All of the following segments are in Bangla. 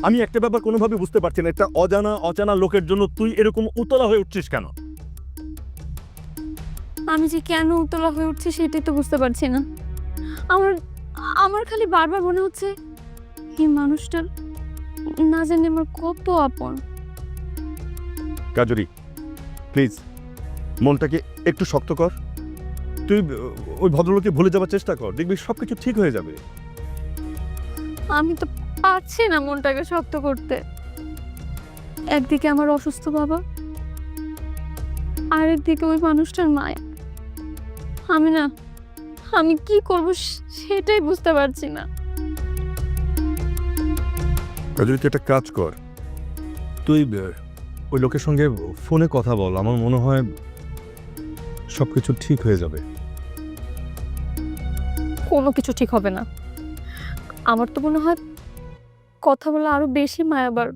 আমি একটা ব্যাপার কোনোভাবে বুঝতে পারছি না, একটা অজানা লোকের জন্য তুই এরকম উতলা হয়ে উঠছিস কেন? আমি যে কেন উতলা হয়ে উঠছি সেটাই তো বুঝতে পারছি না। আমার আমার খালি বারবার মনে হচ্ছে এই মানুষটা না জানি আমার কত আপন। কাজরি, প্লিজ মনটাকে একটু শক্ত কর। তুই ওই ভদ্রলোককে ভুলে যাওয়ার চেষ্টা কর, দেখবি সবকিছু ঠিক হয়ে যাবে। আমি তো পারছি না মনটাকে শক্ত করতে। একদিকে আমার অসুস্থ বাবা, আরেকদিকে ওই মানুষটার মায়া। আমি কি করব সেটাই বুঝতে পারছি না। কাজরি, তুই একটা কাজ কর, তুই ওই লোকের সঙ্গে ফোনে কথা বল, আমার মনে হয় সবকিছু ঠিক হয়ে যাবে। কোনো কিছু ঠিক হবে না। আমার তো মনে হয় কথা বলে আরো বেশি মায়াবার।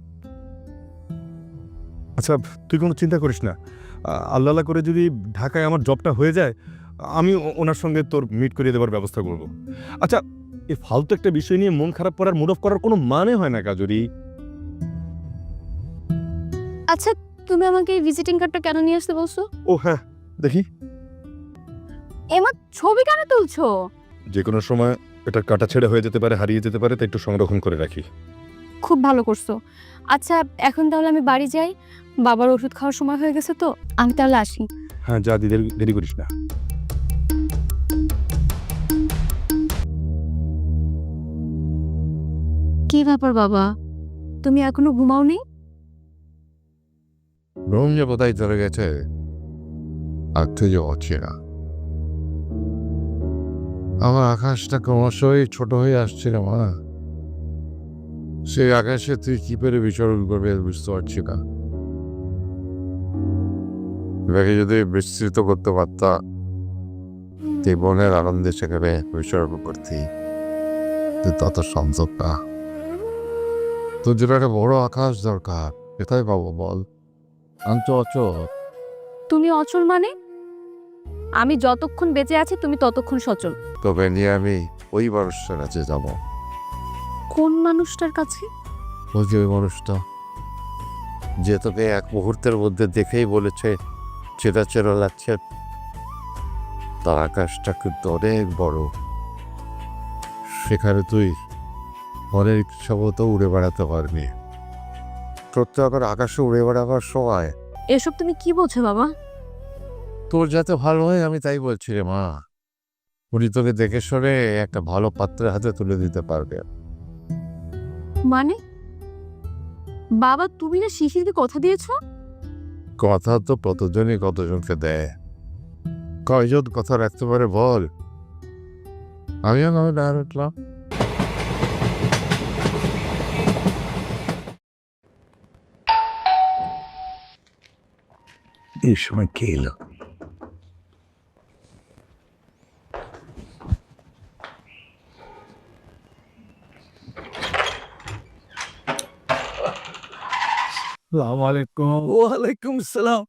আচ্ছা, তুই কোনো চিন্তা করিস না, আল্লাহ করে যদি ঢাকায় আমার জবটা হয়ে যায়, আমি ওনার সঙ্গে তোর মিট করিয়ে দেওয়ার ব্যবস্থা করব। আচ্ছা, এই ফালতু একটা বিষয় নিয়ে মন খারাপ করার, মুড অফ করার কোনো মানে হয় না কাজরি। আচ্ছা, তুমি আমাকে এই ভিজিটিং কার্ডটা কেন নিয়ে আসতে বলছো? ও হ্যাঁ, দেখি। এমা, ছবি কেন তুলছো? যে কোনো সময় এটা কাটা ছেড়ে হয়ে যেতে পারে, হারিয়ে যেতে পারে, তাই একটু সংরক্ষণ করে রাখি। খুব ভালো করছো। আচ্ছা, এখন তাহলে আমি বাড়ি যাই, বাবার ওষুধ খাওয়ার সময় হয়ে গেছে তো, আমি তাহলে আসি। হ্যাঁ যা, দেরি করিস না। কি ব্যাপার বাবা, তুমি এখনো ঘুমাওনি? ঘুম যে কোথায় চলে গেছে আর তুই যে অচেনা। আমার আকাশটা ক্রমশই ছোট হয়ে আসছে রে মা। সেই আকাশে তুই কি করে বিচরণ করবে বুঝতে পারছি না। এটাকে যদি বিস্তৃত করতে পারতাম, তুই মনের আনন্দে সেখানে বিচরণ করতি, তুই তত সম্ভব না। তোর জন্য একটা বড় আকাশ দরকার, কোথায় পাবো বল? আমি তো অচল। তুমি অচল মানে? আমি যতক্ষণ বেঁচে আছি তুমি ততক্ষণ সচল। তবে নিয়ে আমি ওই মানুষটার কাছে যাবো। কোন মানুষটার কাছে? ওই যে ওই মানুষটা যে তোকে এক মুহূর্তের মধ্যে দেখেই বলেছে চেনা চেনা লাগছে, তার আকাশটা কিন্তু অনেক বড়। সেখানে তুই মনের ইচ্ছা মতো উড়ে বেড়াতে পারবি। তোর তো এখন আকাশে উড়ে বেড়াবার সময়। এসব তুমি কি বলছো বাবা? তোর যাতে ভালো হয় আমি তাই বলছি রে মা। উনি তোকে দেখে শুনে একটা ভালো পাত্রের হাতে তুলে দিতে পারবে। মানে বাবা, তুমি না শিশিরকে কথা দিয়েছো? কথা তো কতজনই কতজনকে দেয়, কয়জন কথা রাখতে পারে বল? আমিও নামে না রাখলাম। এই সময় কে এলো? ওয়ালাইকুম সালাম।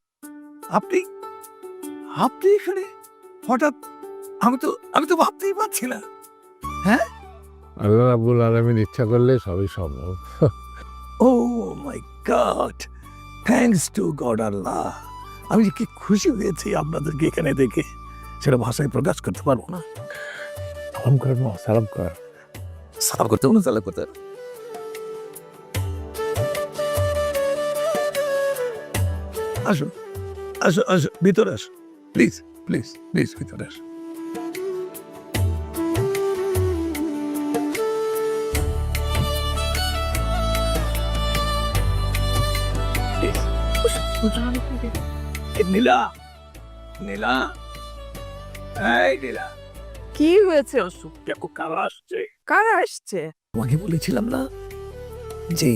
আপনি আপনি এখানে হঠাৎ? আমি তো ভাবতেই পারছি না। আল্লাহ রাব্বুল আলামিন ইচ্ছা করলে সবই সম্ভব। ও মাই গড, থ্যাঙ্কস টু গড আল্লাহ। আমি যে কি খুশি হয়েছি আপনাদেরকে এখানে দেখে, সেটা ভাষায় প্রকাশ করতে পারবো না। সালাম কর মা, সালাম কর। সালাম করতে বলুন, সালাম করতে। আসো আসো আসো, ভিতরে আসো, প্লিজ প্লিজ প্লিজ, ভিতরে আসো। নীলা, নীলা, এই নীলা, কি হয়েছে অসুখ? দেখো কারা আসছে। কারা আসছে? তোমাকে বলেছিলাম না যে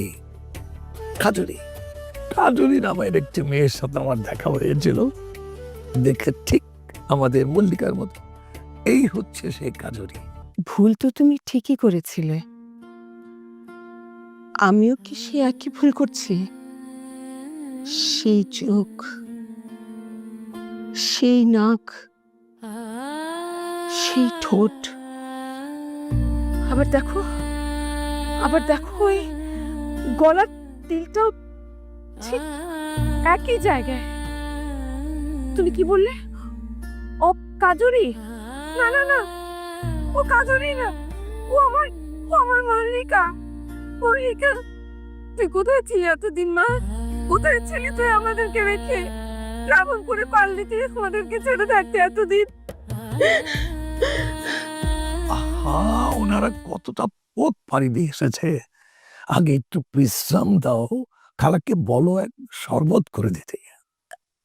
কাজরি, কাজরি নামের একটি মেয়ের সাথে আমার দেখা হয়েছিল, দেখে ঠিক আমাদের মল্লিকার মতো। এই হচ্ছে সেই কাজরি। ভুল তো তুমি ঠিকই করেছিলে। আমিও কি সে একই ভুল করছি? সেই চোখ, সেই নাক, সেই ঠোঁট, আবার দেখো ওই গলার তিলটাও ঠিক একই জায়গায়। তুমি কি বললে? ও কাজরি? না না না, ও কাজরি না, ও আমার মালিকা। মল্লিকা, তুই কোথায় ছিলি এতদিন মা? কোথায় ছিলি তুই আমাদেরকে রেখে? কেমন করে পারলি তুই আমাদেরকে ছেড়ে থাকতে এতদিন? আহা, ওনারা কতটা পথ পাড়ি দিয়ে এসেছে, আগে একটু বিশ্রাম দাও, খালাকে বলো এক শরবত করে দিতে।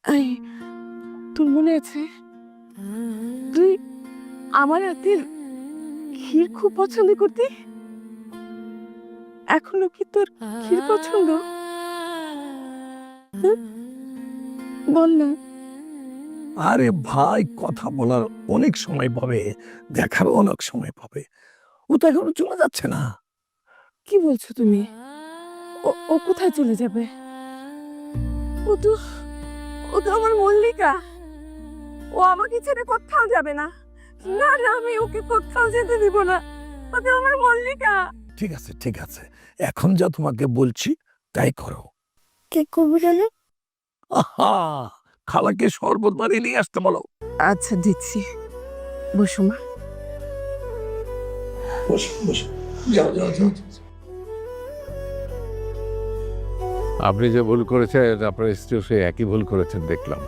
এই, তোর মনে আছে তুই আমার হাতের ক্ষীর খুব পছন্দ করতি? এখনো কি তোর ক্ষীর পছন্দ? হ্যাঁ? বল না। আরে ভাই, কথা বলার অনেক সময় পাবে, দেখারও অনেক সময় পাবে। ও তো এখনো চলে যাচ্ছে না। কি বলছো তুমি? ও কোথায় চলে যাবে? ও তো আমার মল্লিকা। ও আমাকে ছেড়ে কোথাও যাবে না। না না, আমি ওকে কোথাও যেতে দিব না। ও তো আমার মল্লিকা। ঠিক আছে ঠিক আছে, এখন যা তোমাকে বলছি তাই করো। কে করবো জানো? আহা, খালাকে শরবত বানিয়ে নিয়ে আসতে বলো। আচ্ছা, দিচ্ছি। বসো মা। বসো বসো, যাও যাও যাও। আপনি যে ভুল করেছেন আপনার স্ত্রীও সে একই ভুল করেছেন দেখলাম।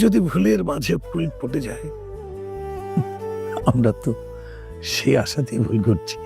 যদি ভুলের মাঝে ফুল ফুটে যায়, আমরা তো সে আশাতেই ভুল করছি।